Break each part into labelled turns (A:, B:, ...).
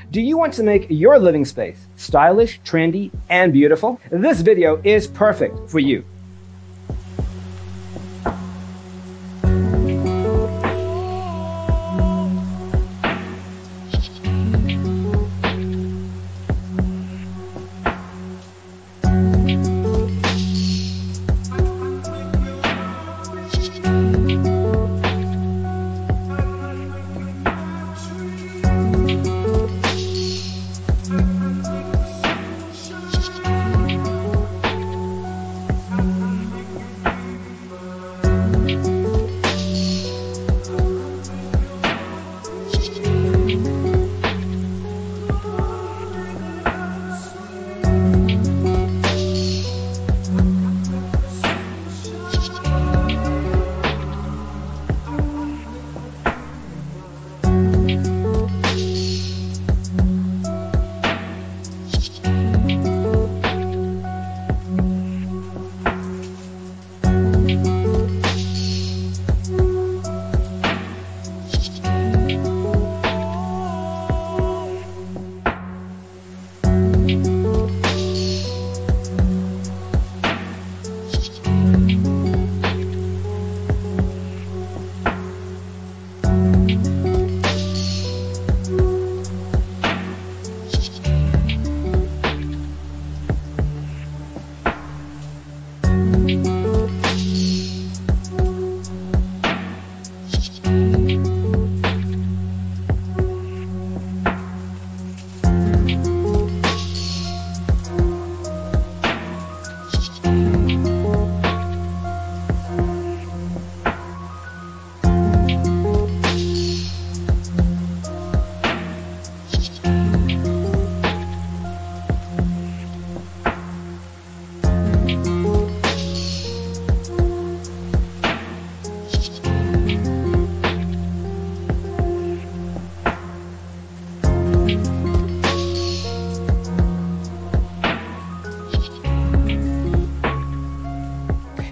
A: Do you want to make your living space stylish, trendy, and beautiful? This video is perfect for you.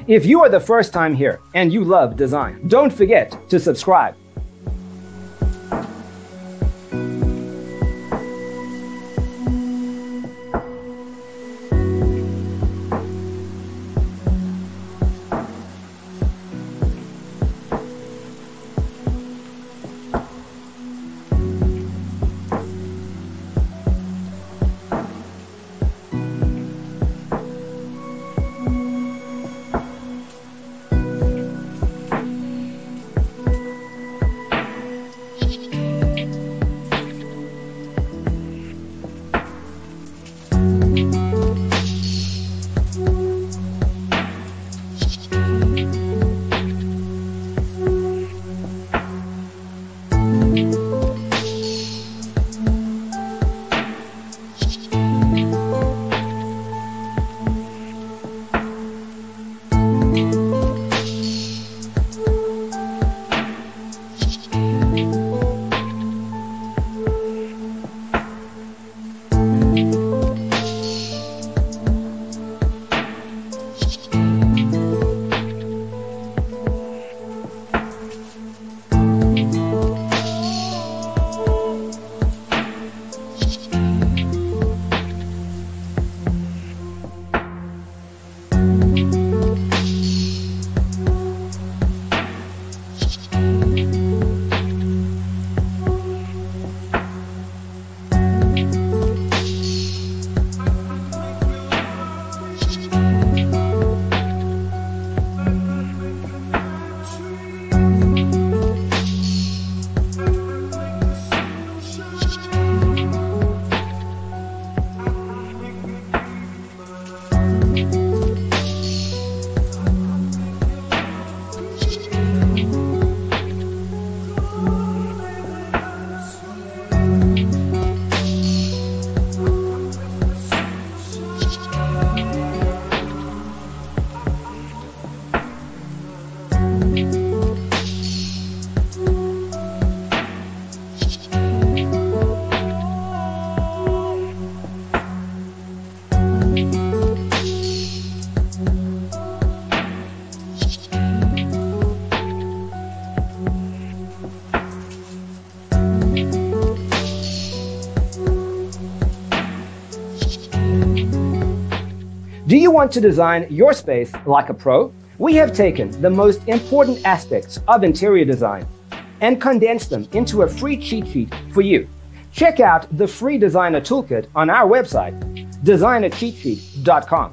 A: If you are the first time here and you love design, don't forget to subscribe. Do you want to design your space like a pro? We have taken the most important aspects of interior design and condensed them into a free cheat sheet for you. Check out the free designer toolkit on our website, designercheatsheet.com.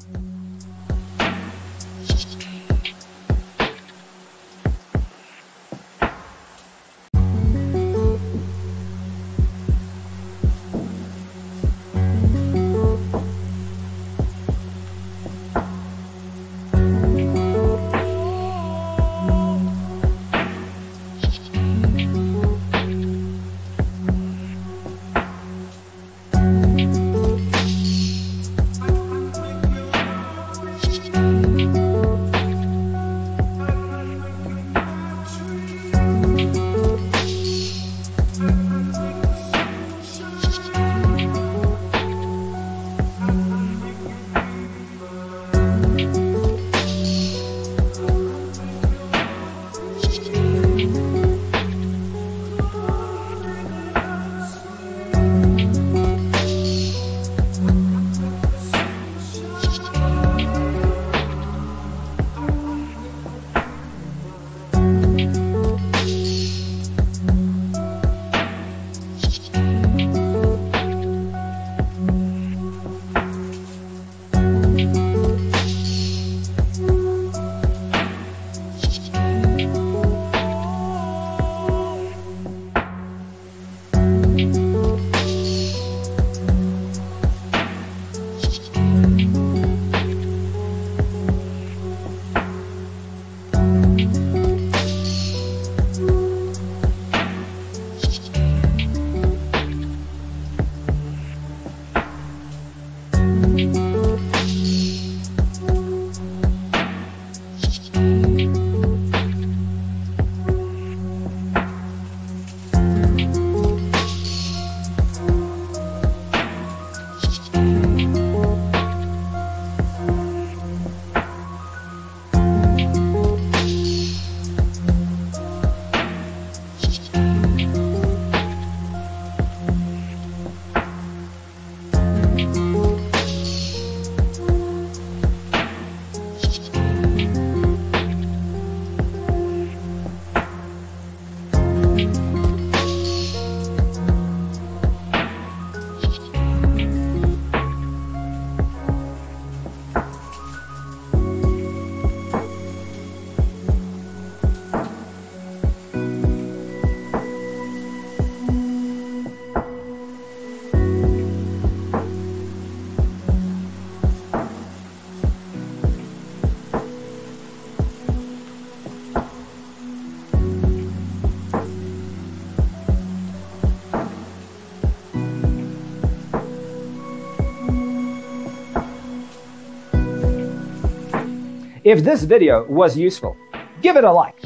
A: If this video was useful, give it a like.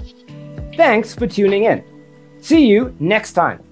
A: Thanks for tuning in. See you next time.